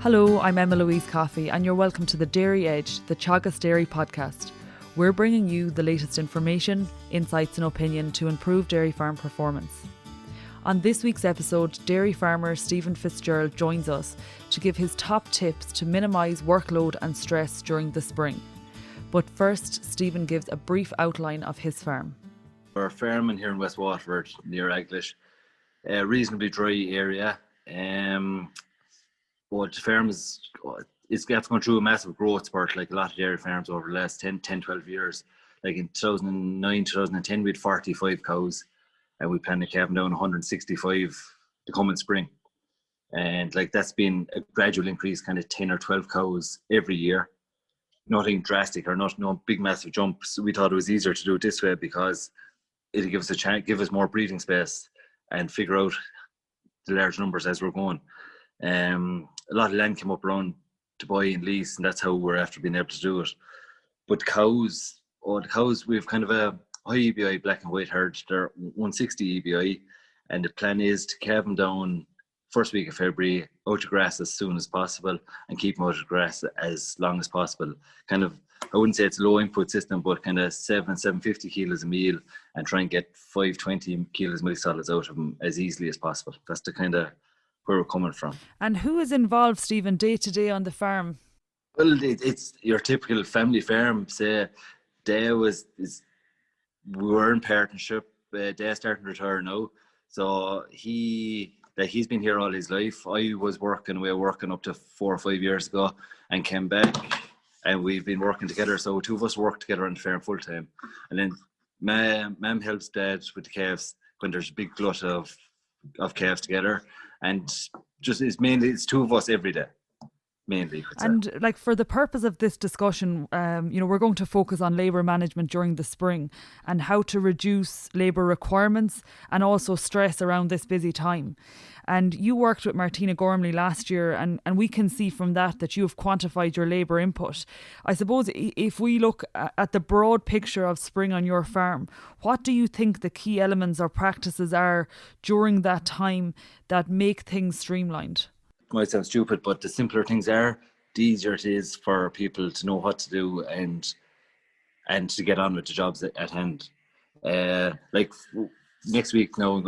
Hello, I'm Emma-Louise Coffey and you're welcome to the Dairy Edge, the Teagasc Dairy podcast. We're bringing you the latest information, insights and opinion to improve dairy farm performance. On this week's episode, dairy farmer Stephen Fitzgerald joins us to give his top tips to minimise workload and stress during the spring. But first, Stephen gives a brief outline of his farm. We're farming here in West Waterford, near Aglish, a reasonably dry area. But the farm is going through a massive growth spurt, like a lot of dairy farms over the last 10, 12 years. Like in 2009, 2010, we had 45 cows, and we plan to calve down 165 the coming spring. And like that's been a gradual increase, kind of 10 or 12 cows every year. Nothing drastic or no big massive jumps. We thought it was easier to do it this way because it'll give us a chance, give us more breathing space and figure out the large numbers as we're going. A lot of land came up around to buy and lease, and that's how we're after being able to do it. But the cows, we have kind of a high EBI black and white herd. They're 160 EBI, and the plan is to calve them down first week of February, out of grass as soon as possible, and keep them out of grass as long as possible. Kind of, I wouldn't say it's a low input system, but kind of 750 kilos a meal, and try and get 520 kilos milk solids out of them as easily as possible. That's the kind of where we're coming from. And who is involved, Stephen, day to day on the farm? Well, it's your typical family farm. Say, we were in partnership. Dad starting to retire now, so he's been here all his life. I was working up to 4 or 5 years ago, and came back, and we've been working together. So two of us work together on the farm full time, and then Mum helps Dad with the calves when there's a big glut of calves together. And just it's two of us every day, mainly. And like for the purpose of this discussion, we're going to focus on labour management during the spring and how to reduce labour requirements and also stress around this busy time. And you worked with Martina Gormley last year, and we can see from that you have quantified your labour input. I suppose if we look at the broad picture of spring on your farm, what do you think the key elements or practices are during that time that make things streamlined? It might sound stupid, but the simpler things are, the easier it is for people to know what to do and to get on with the jobs at hand. Like next week now,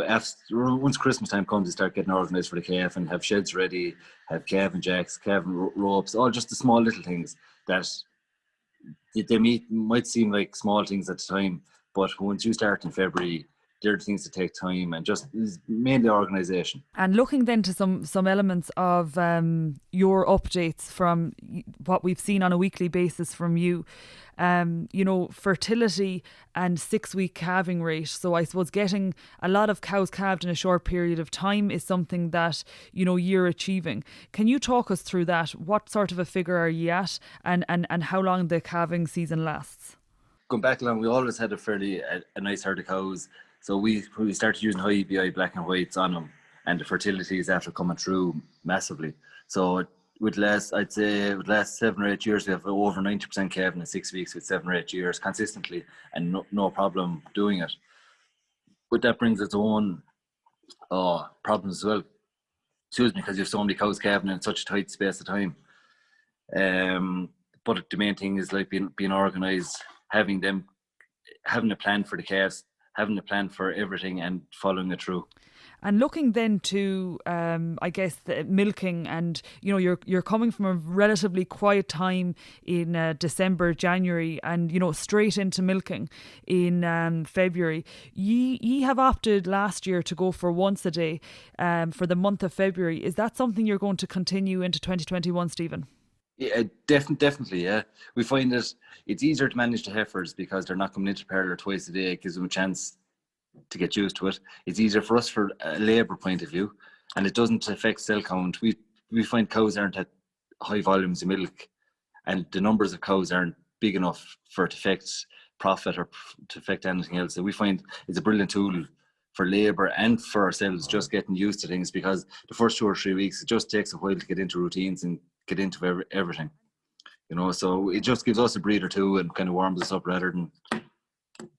once Christmas time comes, we start getting organised for the calf and have sheds ready, have calving jacks, calving ropes, all just the small little things that might seem like small things at the time, but once you start in February, they're the things that take time, and just mainly organisation. And looking then to some elements of your updates from what we've seen on a weekly basis from you, fertility and 6-week calving rate. So I suppose getting a lot of cows calved in a short period of time is something that, you're achieving. Can you talk us through that? What sort of a figure are you at, and how long the calving season lasts? Going back along, we always had a nice herd of cows. So we started using high EBI black and whites on them, and the fertility is after coming through massively. So with last 7 or 8 years, we have over 90% calving in 6 weeks with 7 or 8 years consistently, and no problem doing it. But that brings its own problems as well. Because you have so many cows calving in such a tight space of time. But the main thing is like being organised, having a plan for the calves, having a plan for everything and following it through. And looking then to, the milking, and you're coming from a relatively quiet time in December, January, and straight into milking in February. Ye have opted last year to go for once a day for the month of February. Is that something you're going to continue into 2021, Stephen? Yeah, definitely. Yeah, we find that it's easier to manage the heifers because they're not coming into parlour twice a day. It gives them a chance to get used to it. It's easier for us for a labour point of view, and it doesn't affect cell count. We find cows aren't at high volumes of milk, and the numbers of cows aren't big enough for it to affect profit or to affect anything else. So we find it's a brilliant tool for labour and for ourselves, just getting used to things, because the first 2 or 3 weeks it just takes a while to get into routines and get into everything, so it just gives us a breather too and kind of warms us up rather than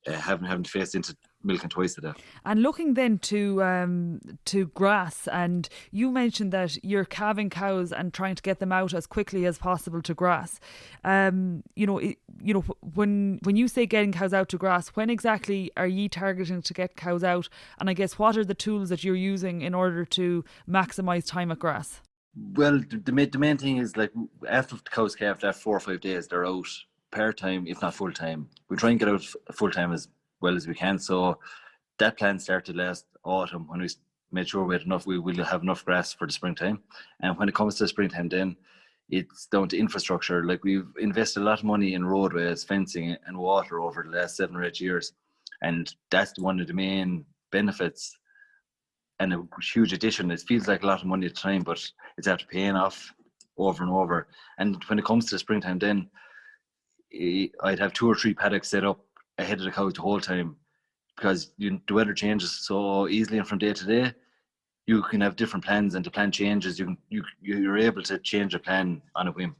having to face into milking twice a day. And looking then to grass, and you mentioned that you're calving cows and trying to get them out as quickly as possible to grass. When you say getting cows out to grass, when exactly are ye targeting to get cows out? And I guess what are the tools that you're using in order to maximise time at grass? Well, the main thing is, like, after the cows calved, after 4 or 5 days, they're out part-time, if not full-time. We try and get out full-time as well as we can. So that plan started last autumn when we made sure we had enough, we will have enough grass for the springtime. And when it comes to springtime, then it's down to infrastructure. Like, we've invested a lot of money in roadways, fencing and water over the last 7 or 8 years. And that's one of the main benefits and a huge addition. It feels like a lot of money at the time, but it's after paying off over and over. And when it comes to springtime, then I'd have 2 or 3 paddocks set up ahead of the cows the whole time, because the weather changes so easily, and from day to day you can have different plans, and the plan changes. You're able to change a plan on a whim.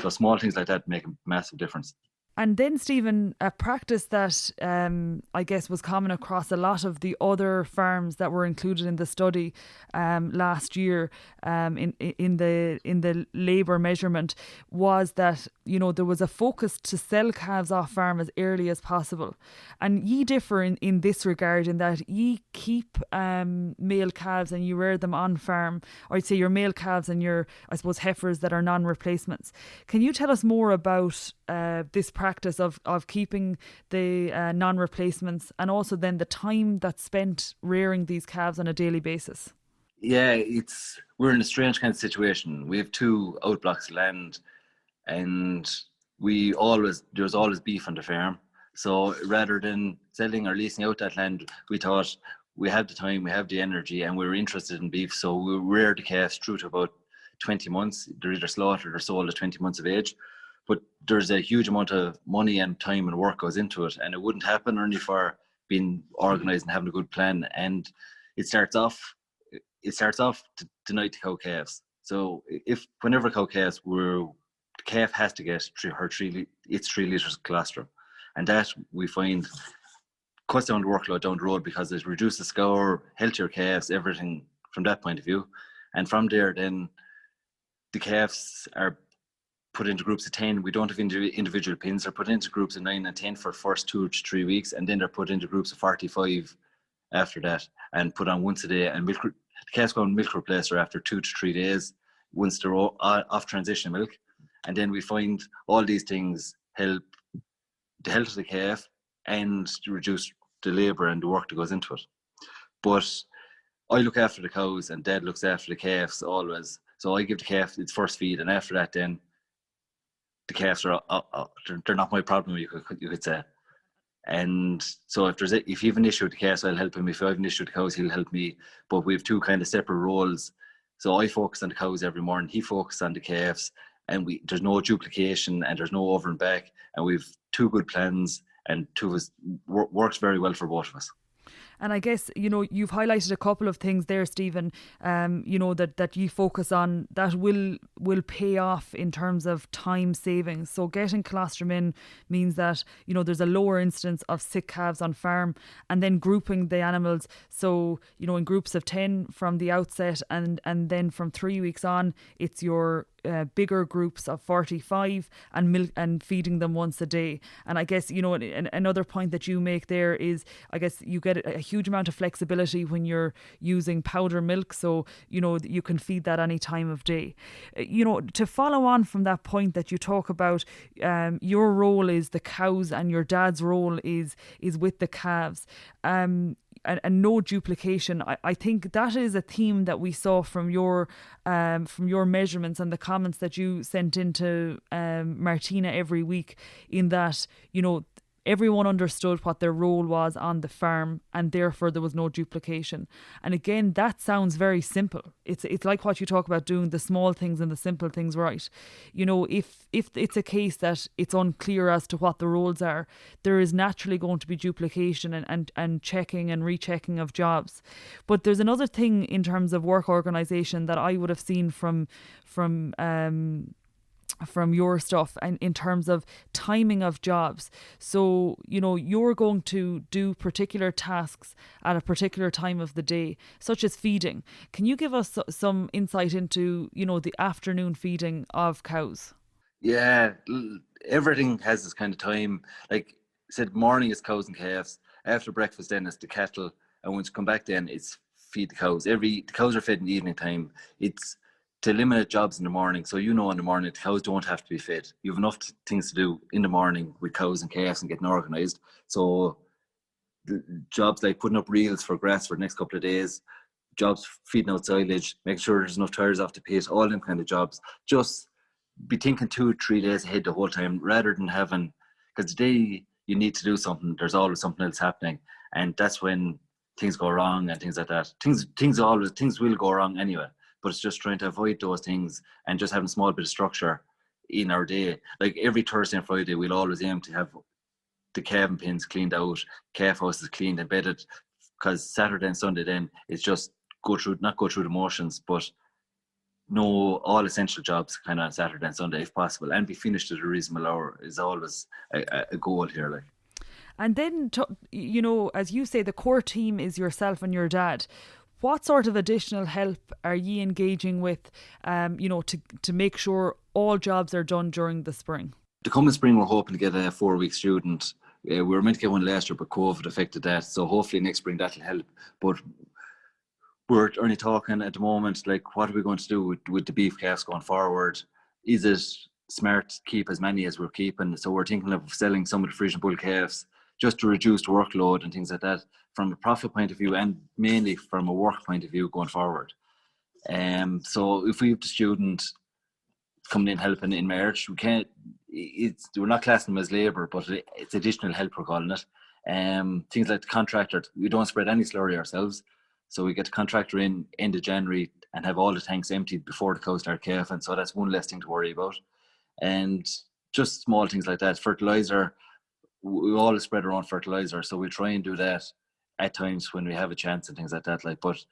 So small things like that make a massive difference. And then, Stephen, a practice that I guess was common across a lot of the other farms that were included in the study last year in the labour measurement was that, there was a focus to sell calves off farm as early as possible. And ye differ in this regard, in that ye keep male calves and you rear them on farm, or I'd say your male calves and your, I suppose, heifers that are non-replacements. Can you tell us more about this practice of keeping the non-replacements, and also then the time that's spent rearing these calves on a daily basis? Yeah, we're in a strange kind of situation. We have 2 outblocks of land, and there's always beef on the farm. So rather than selling or leasing out that land, we thought we have the time, we have the energy, and we were interested in beef. So we rear the calves through to about 20 months. They're either slaughtered or sold at 20 months of age. But there's a huge amount of money and time and work goes into it, and it wouldn't happen only for being organised and having a good plan. And it starts off to night to cow calves. So whenever a cow calves, the calf has to get 3 litres of colostrum, and that we find cuts down the workload down the road, because it reduces the scour, healthier calves, everything from that point of view. And from there, then the calves are put into groups of 10. We don't have individual pins. They're put into groups of 9 and 10 for the first 2 to 3 weeks, and then they're put into groups of 45 after that, and put on once a day. And the calves go on milk replacer after 2 to 3 days once they're off transition milk. And then we find all these things help the health of the calf and to reduce the labour and the work that goes into it. But I look after the cows, and Dad looks after the calves always. So I give the calf its first feed, and after that, then the calves are they're not my problem, you could say. And so if you have an issue with the calves, I'll help him. If I have an issue with the cows, he'll help me. But we have 2 kind of separate roles. So I focus on the cows every morning, he focuses on the calves, and there's no duplication and there's no over and back, and we've 2 good plans, and 2 of us works very well for both of us. And I guess, you've highlighted a couple of things there, Stephen, that you focus on that will pay off in terms of time savings. So getting colostrum in means that, there's a lower incidence of sick calves on farm, and then grouping the animals. So, in groups of 10 from the outset, and then from 3 weeks on, it's your bigger groups of 45 and feeding them once a day. And I guess, another point that you make there is, I guess you get a huge amount of flexibility when you're using powder milk. So, you can feed that any time of day. To follow on from that point that you talk about, your role is the cows and your dad's role is with the calves. And no duplication. I think that is a theme that we saw from your measurements and the comments that you sent into Martina every week, in that, everyone understood what their role was on the farm, and therefore there was no duplication. And again, that sounds very simple. It's like what you talk about, doing the small things and the simple things right. If it's a case that it's unclear as to what the roles are, there is naturally going to be duplication and checking and rechecking of jobs. But there's another thing in terms of work organisation that I would have seen from from your stuff and in terms of timing of jobs. So, you're going to do particular tasks at a particular time of the day, such as feeding. Can you give us some insight into, the afternoon feeding of cows? Yeah, everything has this kind of time. Like I said, morning is cows and calves. After breakfast, then it's the cattle, and once you come back, then it's feed the cows. The cows are fed in the evening time. It's to eliminate jobs in the morning. So in the morning, the cows don't have to be fed. You have enough things to do in the morning with cows and calves and getting organised. So the jobs like putting up reels for grass for the next couple of days, jobs feeding out silage, making sure there's enough tires off the pit, all them kind of jobs. Just be thinking 2 or 3 days ahead the whole time, rather than having, because the day you need to do something, there's always something else happening, and that's when things go wrong and things like that. Things will go wrong anyway, but it's just trying to avoid those things and just having a small bit of structure in our day. Like every Thursday and Friday, we'll always aim to have the calving pins cleaned out, calf houses cleaned and bedded, because Saturday and Sunday then it's just not go through the motions, but know all essential jobs kind of on Saturday and Sunday if possible, and be finished at a reasonable hour is always a goal here. Like, And then, as you say, the core team is yourself and your dad. What sort of additional help are you engaging with, to make sure all jobs are done during the spring? the coming spring, we're hoping to get a 4-week student. We were meant to get one last year, but COVID affected that. So hopefully next spring that'll help. But we're only talking at the moment, like, what are we going to do with the beef calves going forward? Is it smart to keep as many as we're keeping? So we're thinking of selling some of the Frisian bull calves just to reduce the workload and things like that, from a profit point of view and mainly from a work point of view going forward. So if we have the student coming in helping in March, we're not classing them as labour, but it's additional help, we're calling it. Things like the contractor, we don't spread any slurry ourselves. So we get the contractor in end of January and have all the tanks emptied before the cows start calving. So that's one less thing to worry about. And just small things like that. Fertiliser, we always spread our own fertiliser. So we try and do that at times when we have a chance and things like that. But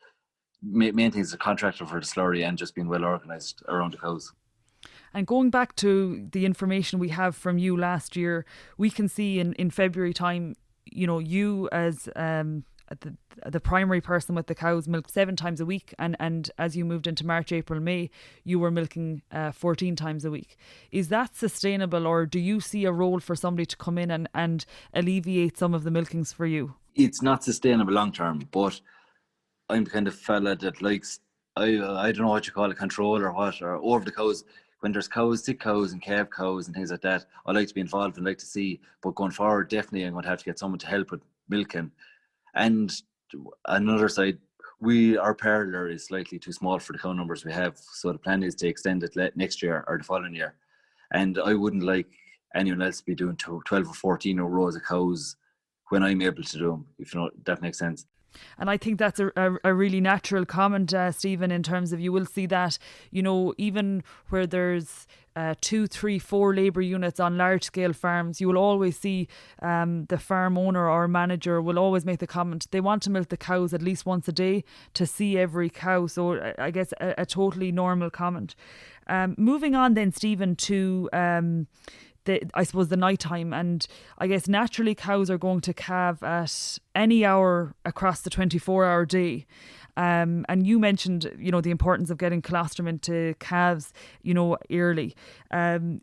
main thing is the contractor for the slurry and just being well organised around the cows. And going back to the information we have from you last year, we can see in February time, you as the primary person with the cows milked 7 times a week, and as you moved into March, April, May, you were milking 14 times a week. Is that sustainable, or do you see a role for somebody to come in and alleviate some of the milkings for you? It's not sustainable long term, but I'm the kind of fella that likes, I don't know what you call it, control or what, or over the cows. When there's cows, sick cows and calf cows and things like that, I like to be involved and like to see. But going forward, definitely I'm going to have to get someone to help with milking. And another side, our parlour is slightly too small for the cow numbers we have. So the plan is to extend it next year or the following year. And I wouldn't like anyone else to be doing 12 or 14 rows of cows when I'm able to do them, if that makes sense. And I think that's a really natural comment, Stephen, in terms of you will see that, even where there's 2, 3, 4 labour units on large scale farms, you will always see the farm owner or manager will always make the comment they want to milk the cows at least once a day to see every cow. So I guess a totally normal comment. Moving on then, Stephen, to I suppose the night time, and I guess naturally cows are going to calve at any hour across the 24-hour day. And you mentioned, the importance of getting colostrum into calves, early.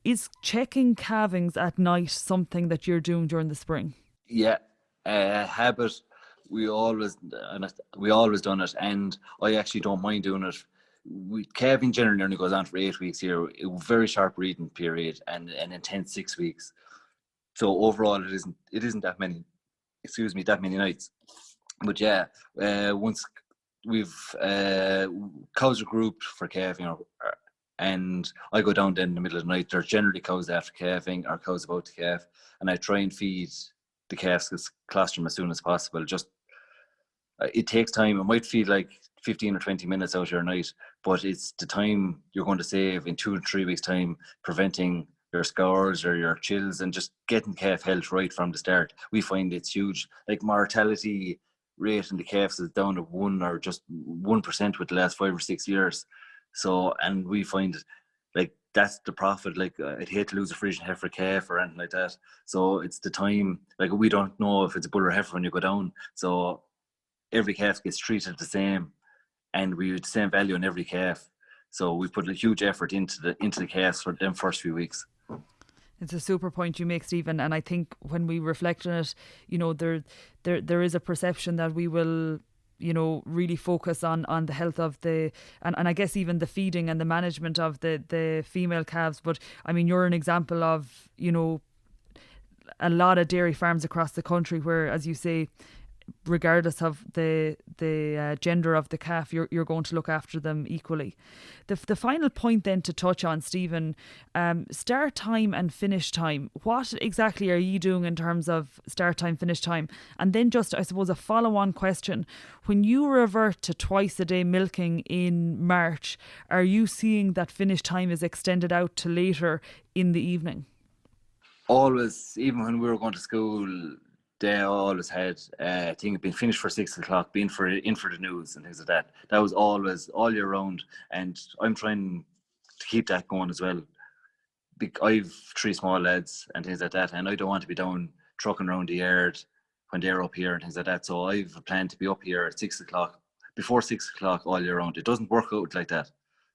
Is checking calvings at night something that you're doing during the spring? Yeah, habit. We always done it, and I actually don't mind doing it. Calving generally only goes on for 8 weeks here, a very sharp breeding period, and an intense 6 weeks. So overall, it isn't that many nights. But yeah, once we've cows are grouped for calving, and I go down then in the middle of the night. There's generally cows after calving or cows about to calve, and I try and feed the calves colostrum as soon as possible. Just it takes time. It might feel like 15 or 20 minutes out of your night, but it's the time you're going to save in 2 or 3 weeks' time, preventing your scours or your chills and just getting calf health right from the start. We find it's huge. Like mortality rate in the calves is down to 1 or just 1% with the last 5 or 6 years. So, and we find like that's the profit. Like I'd hate to lose a Frisian heifer calf or anything like that. So it's the time. Like we don't know if it's a bull or heifer when you go down. So every calf gets treated the same, and we have the same value on every calf. So we put a huge effort into the calves for them first few weeks. It's a super point you make, Stephen, and I think when we reflect on it, there is a perception that we will, really focus on the health of and I guess even the feeding and the management of the female calves. But I mean, you're an example of, a lot of dairy farms across the country where, as you say, regardless of the gender of the calf, you're going to look after them equally. The final point then to touch on, Stephen, start time and finish time. What exactly are you doing in terms of start time, finish time? And then just, I suppose, a follow-on question. When you revert to twice a day milking in March, are you seeing that finish time is extended out to later in the evening? Always, even when we were going to school, they always had thing being finished for 6 o'clock, being in for the news and things like that. That was always all year round, and I'm trying to keep that going as well. I've 3 small lads and things like that, and I don't want to be down trucking around the yard when they're up here and things like that. So I've a plan to be up here at 6 o'clock, before 6 o'clock all year round. It doesn't work out like that,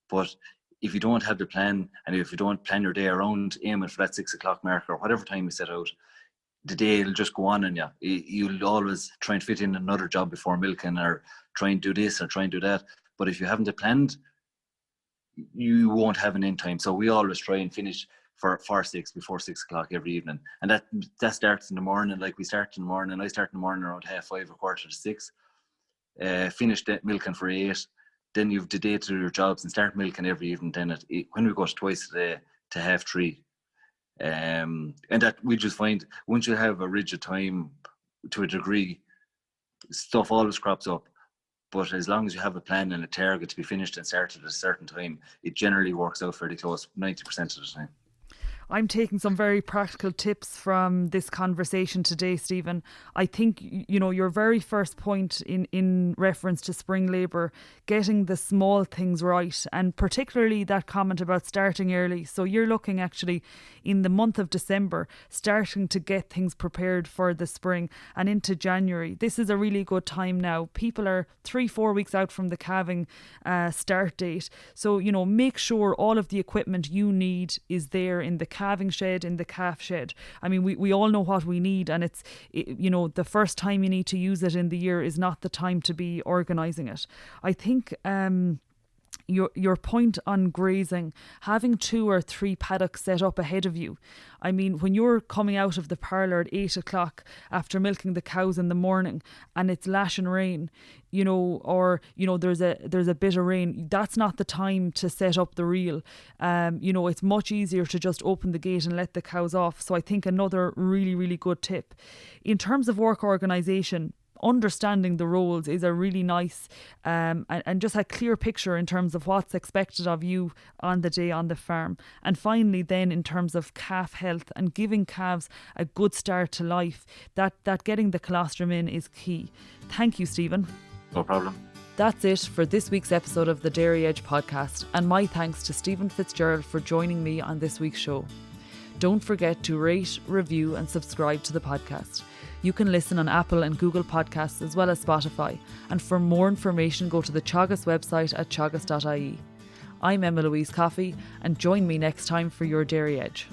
but if you don't have the plan, and if you don't plan your day around aiming for that 6 o'clock mark or whatever time you set out, the day will just go on, and you'll always try and fit in another job before milking, or try and do this or try and do that. But if you haven't it planned, you won't have an end time. So we always try and finish for 6 before 6 o'clock every evening, and that starts in the morning. Like we start in the morning. I start in the morning around 5:30, 5:45. Finish milking for 8. Then you've the day to do your jobs and start milking every evening. Then when we go twice a day to 3:30. And that we just find once you have a rigid time to a degree, stuff always crops up. But as long as you have a plan and a target to be finished and started at a certain time, it generally works out fairly close 90% of the time. I'm taking some very practical tips from this conversation today, Stephen. I think, your very first point in reference to spring labour, getting the small things right, and particularly that comment about starting early. So you're looking actually in the month of December, starting to get things prepared for the spring and into January. This is a really good time now. People are 3-4 weeks out from the calving start date. So, make sure all of the equipment you need is there in the calving shed, in the calf shed. I mean, we all know what we need, and it's the first time you need to use it in the year is not the time to be organising it. I think your point on grazing, having 2 or 3 paddocks set up ahead of you. I mean, when you're coming out of the parlour at 8 o'clock after milking the cows in the morning and it's lashing rain, or there's a bit of rain, that's not the time to set up the reel. It's much easier to just open the gate and let the cows off. So I think another really, really good tip. In terms of work organisation, understanding the roles is a really nice and just a clear picture in terms of what's expected of you on the day on the farm. And finally then, in terms of calf health and giving calves a good start to life, that getting the colostrum in is key. Thank you, Stephen. No problem. That's it for this week's episode of the Dairy Edge podcast, and my thanks to Stephen Fitzgerald for joining me on this week's show. Don't forget to rate, review and subscribe to the podcast. You can listen on Apple and Google Podcasts as well as Spotify. And for more information, go to the Teagasc website at teagasc.ie. I'm Emma-Louise Coffey, and join me next time for your Dairy Edge.